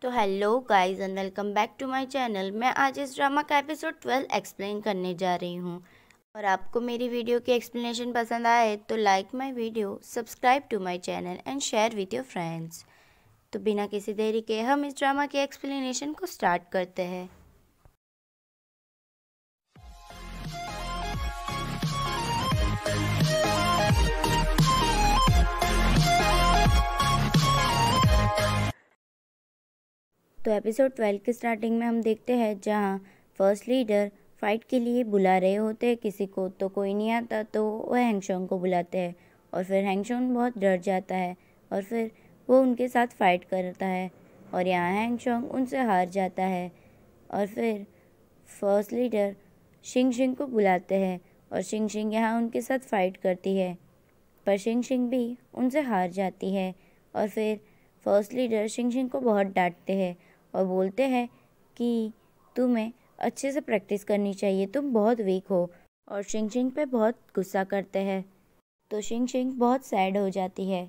तो hello guys and welcome back to my channel. मैं आज इस ड्रामा का एपिसोड 12 एक्सप्लेन करने जा रही हूँ। और आपको मेरी वीडियो की एक्सप्लेनेशन पसंद आए तो like my video, subscribe to my channel and share with your friends. तो बिना किसी देरी के हम इस ड्रामा के एक्सप्लेनेशन को स्टार्ट करते हैं। तो एपिसोड 12 के स्टार्टिंग में हम देखते हैं जहाँ फर्स्ट लीडर फाइट के लिए बुला रहे होते हैं किसी को, तो कोई नहीं आता तो वह हैंगशोंग को बुलाते हैं। और फिर हैंगशोंग बहुत डर जाता है और फिर वो उनके साथ फाइट करता है और यहाँ हैंगशोंग उनसे हार जाता है। और फिर फर्स्ट लीडर शिंग शिंग को बुलाते हैं और शिंग शिंग यहाँ उनके साथ फाइट करती है, पर शिंग शिंग भी उनसे हार जाती है। और फिर फर्स्ट लीडर शिंग शिंग को बहुत डांटते हैं और बोलते हैं कि तुम्हें अच्छे से प्रैक्टिस करनी चाहिए, तुम बहुत वीक हो। और शिंग शिंग पे बहुत गुस्सा करते हैं, तो शिंग शिंग बहुत सैड हो जाती है।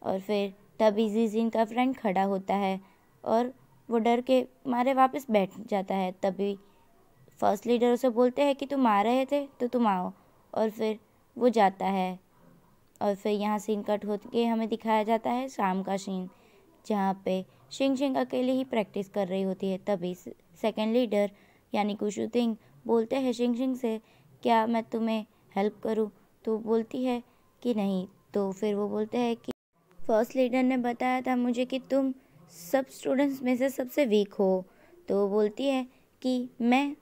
और फिर तभी जीजिन का फ्रेंड खड़ा होता है और वो डर के मारे वापस बैठ जाता है। तभी फर्स्ट लीडर उसे बोलते हैं कि तुम आ रहे थे तो तुम आओ, और फिर वो जाता है। और फिर यहाँ सीन कट होके हमें दिखाया जाता है शाम का सीन, जहाँ पे शिंग शिंग अकेले ही प्रैक्टिस कर रही होती है। तभी सेकंड लीडर यानी कुशु थिंग बोलते हैं शिंग शिंग से, क्या मैं तुम्हें हेल्प करूँ? तो बोलती है कि नहीं। तो फिर वो बोलते हैं कि फर्स्ट लीडर ने बताया था मुझे कि तुम सब स्टूडेंट्स में से सबसे वीक हो। तो वो बोलती है कि मैं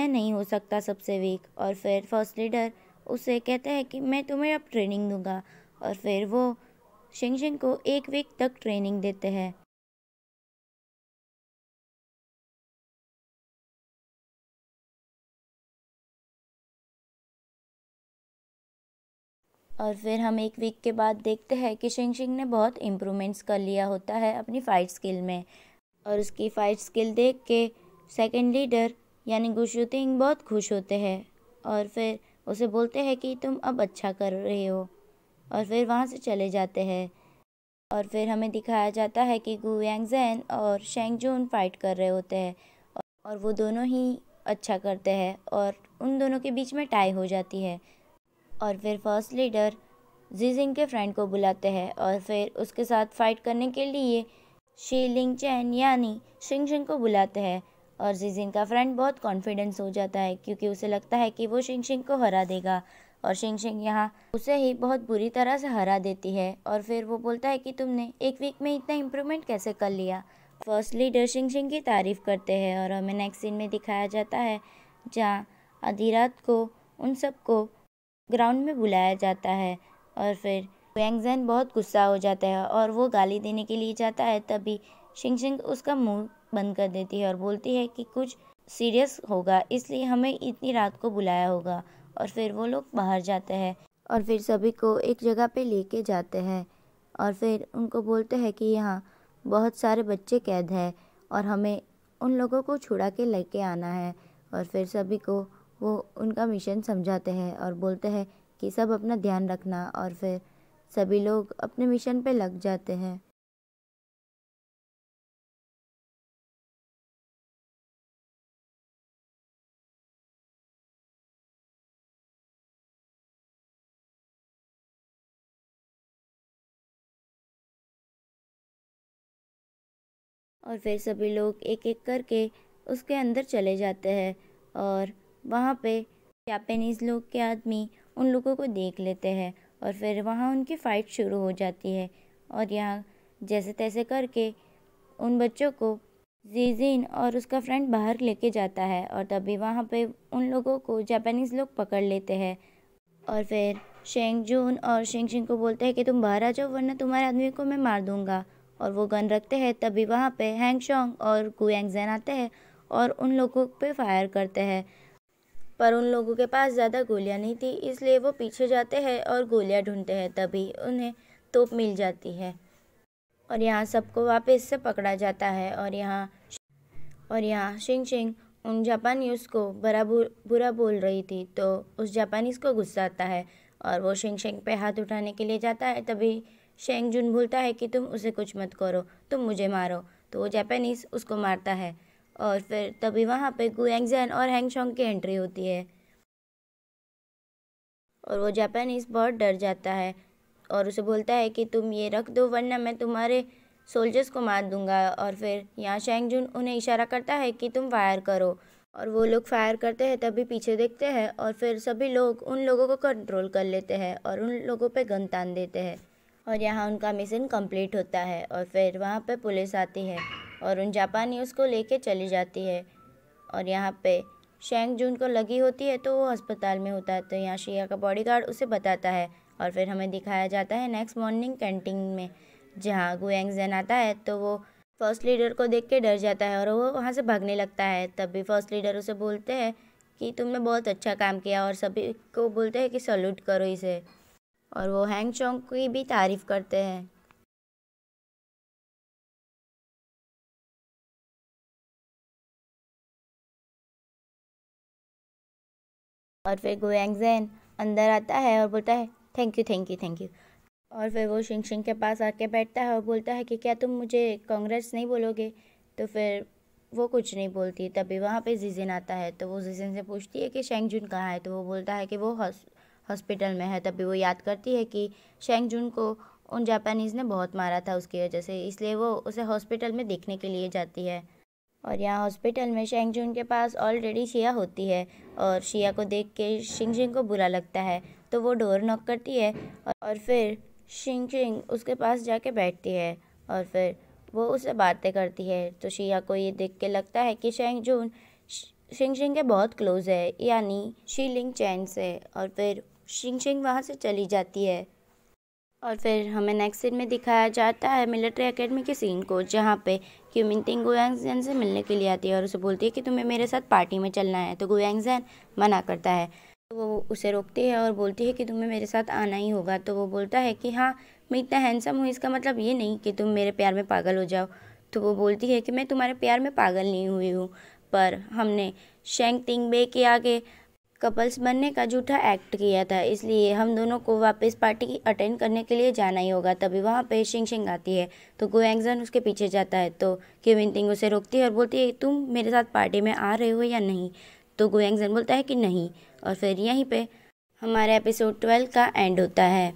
नहीं हो सकता सबसे वीक। और फिर फर्स्ट लीडर उसे कहते हैं कि मैं तुम्हें अब ट्रेनिंग दूंगा। और फिर वो शिंग शिंग को 1 वीक तक ट्रेनिंग देते हैं। और फिर हम 1 वीक के बाद देखते हैं कि शिंग शिंग ने बहुत इम्प्रूवमेंट्स कर लिया होता है अपनी फ़ाइट स्किल में। और उसकी फ़ाइट स्किल देख के सेकंड लीडर यानी गुशु थिंग बहुत खुश होते हैं और फिर उसे बोलते हैं कि तुम अब अच्छा कर रहे हो, और फिर वहाँ से चले जाते हैं। और फिर हमें दिखाया जाता है कि गु यांगज़ेन और शेंग जून फाइट कर रहे होते हैं और वो दोनों ही अच्छा करते हैं और उन दोनों के बीच में टाई हो जाती है। और फिर फर्स्ट लीडर जीजिंग के फ्रेंड को बुलाते हैं और फिर उसके साथ फाइट करने के लिए शी लिंग चैन यानी शिंग शिंग को बुलाते हैं। और जीजिंग का फ्रेंड बहुत कॉन्फिडेंस हो जाता है क्योंकि उसे लगता है कि वो शिंग शिंग को हरा देगा, और शिंग शिंग यहाँ उसे ही बहुत बुरी तरह से हरा देती है। और फिर वो बोलता है कि तुमने 1 वीक में इतना इम्प्रूवमेंट कैसे कर लिया। फर्स्ट लीडर शिंग शिंग की तारीफ़ करते हैं और हमें नेक्स्ट सीन में दिखाया जाता है जहाँ आधी रात को उन सबको ग्राउंड में बुलाया जाता है। और फिर यांगज़ेन बहुत गुस्सा हो जाता है और वो गाली देने के लिए जाता है। तभी शिंग शिंग उसका मुंह बंद कर देती है और बोलती है कि कुछ सीरियस होगा इसलिए हमें इतनी रात को बुलाया होगा। और फिर वो लोग बाहर जाते हैं और फिर सभी को एक जगह पे लेके जाते हैं और फिर उनको बोलते हैं कि यहाँ बहुत सारे बच्चे कैद हैं और हमें उन लोगों को छुड़ा के लेके आना है। और फिर सभी को वो उनका मिशन समझाते हैं और बोलते हैं कि सब अपना ध्यान रखना, और फिर सभी लोग अपने मिशन पे लग जाते हैं। और फिर सभी लोग एक एक करके उसके अंदर चले जाते हैं और वहाँ पे जापानीज़ लोग के आदमी उन लोगों को देख लेते हैं और फिर वहाँ उनकी फ़ाइट शुरू हो जाती है। और यहाँ जैसे तैसे करके उन बच्चों को जीजिन और उसका फ्रेंड बाहर लेके जाता है और तभी वहाँ पे उन लोगों को जापानीज़ लोग पकड़ लेते हैं। और फिर शेंग जून और शिंग शिंग को बोलते हैं कि तुम बाहर आ जाओ वरना तुम्हारे आदमी को मैं मार दूंगा। और वो गन रखते हैं। तभी वहाँ पे हैंगशोंग और गु यांगज़ेन आते हैं और उन लोगों पे फायर करते हैं, पर उन लोगों के पास ज़्यादा गोलियां नहीं थी इसलिए वो पीछे जाते हैं और गोलियां ढूंढते हैं। तभी उन्हें तोप मिल जाती है और यहाँ सबको वापस से पकड़ा जाता है। और यहाँ शिंग शिंग उन जापानीज़ को बुरा बोल रही थी, तो उस जापानीज़ को गुस्सा आता है और वो शिंग शिंग पे हाथ उठाने के लिए जाता है। तभी शेंग जुन बोलता है कि तुम उसे कुछ मत करो, तुम मुझे मारो। तो वो जापानीज़ उसको मारता है। और फिर तभी वहाँ पे गुएंगजेन और हैंगशोंग की एंट्री होती है और वो जापानीज़ बहुत डर जाता है और उसे बोलता है कि तुम ये रख दो वरना मैं तुम्हारे सोल्जर्स को मार दूंगा। और फिर यहाँ शेंगजुन उन्हें इशारा करता है कि तुम फायर करो और वो लोग फायर करते हैं। तभी पीछे देखते हैं और फिर सभी लोग उन लोगों को कंट्रोल कर लेते हैं और उन लोगों पे गन तान देते हैं और यहाँ उनका मिशन कंप्लीट होता है। और फिर वहाँ पे पुलिस आती है और उन जापानी उसको लेके चली जाती है और यहाँ पे शेंग जून को लगी होती है तो वो अस्पताल में होता है। तो यहाँ शिया का बॉडीगार्ड उसे बताता है और फिर हमें दिखाया जाता है नेक्स्ट मॉर्निंग कैंटीन में, जहाँ गुएंगजेन आता है तो वो फर्स्ट लीडर को देख के डर जाता है और वो वहाँ से भागने लगता है। तभी फर्स्ट लीडर उसे बोलते हैं कि तुमने बहुत अच्छा काम किया और सभी को बोलते हैं कि सल्यूट करो इसे और वो हैंग चोंग की भी तारीफ़ करते हैं। और फिर गुएंगजेन अंदर आता है और बोलता है thank you thank you thank you. और फिर वो शिंग शिंग के पास आके बैठता है और बोलता है कि क्या तुम मुझे कांग्रेस नहीं बोलोगे। तो फिर वो कुछ नहीं बोलती। तभी वहाँ पे जिजिन आता है तो वो जिजिन से पूछती है कि शेंग जुन कहाँ है। तो वो बोलता है कि वो हॉस्पिटल में है। तभी वो याद करती है कि शेंग जुन को उन जापानीज़ ने बहुत मारा था उसकी वजह से, इसलिए वो उसे हॉस्पिटल में देखने के लिए जाती है। और यहाँ हॉस्पिटल में शेंग जुन के पास ऑलरेडी शिया होती है और शिया को देख के शिंग शिंग को बुरा लगता है तो वो डोर नॉक करती है और फिर शिंग शिंग उसके पास जाके बैठती है और फिर वो उससे बातें करती है। तो शिया को ये देख के लगता है कि शेंग जुन शिंग शिंग के बहुत क्लोज है, यानी शीलिंग चैन से। और फिर शिंग शिंग वहाँ से चली जाती है और फिर हमें नेक्स्ट सीन में दिखाया जाता है मिलिट्री एकेडमी के सीन को, जहाँ पे क्यूमिंटिंग गुयांगजेन से मिलने के लिए आती है और उसे बोलती है कि तुम्हें मेरे साथ पार्टी में चलना है। तो गुयांगजेन मना करता है तो वो उसे रोकती है और बोलती है कि तुम्हें मेरे साथ आना ही होगा। तो वो बोलता है कि हाँ, मैं इतना हैंडसम हूँ इसका मतलब ये नहीं कि तुम मेरे प्यार में पागल हो जाओ। तो वो बोलती है कि मैं तुम्हारे प्यार में पागल नहीं हुई हूँ, पर हमने शेंग तिंगबे के आगे कपल्स बनने का झूठा एक्ट किया था, इसलिए हम दोनों को वापस पार्टी अटेंड करने के लिए जाना ही होगा। तभी वहाँ पे शिंग शिंग आती है तो गुएंगजेन उसके पीछे जाता है तो क्विंटिंग उसे रोकती है और बोलती है तुम मेरे साथ पार्टी में आ रहे हो या नहीं। तो गुएंगजेन बोलता है कि नहीं और फिर यहीं पे हमारे एपिसोड 12 का एंड होता है।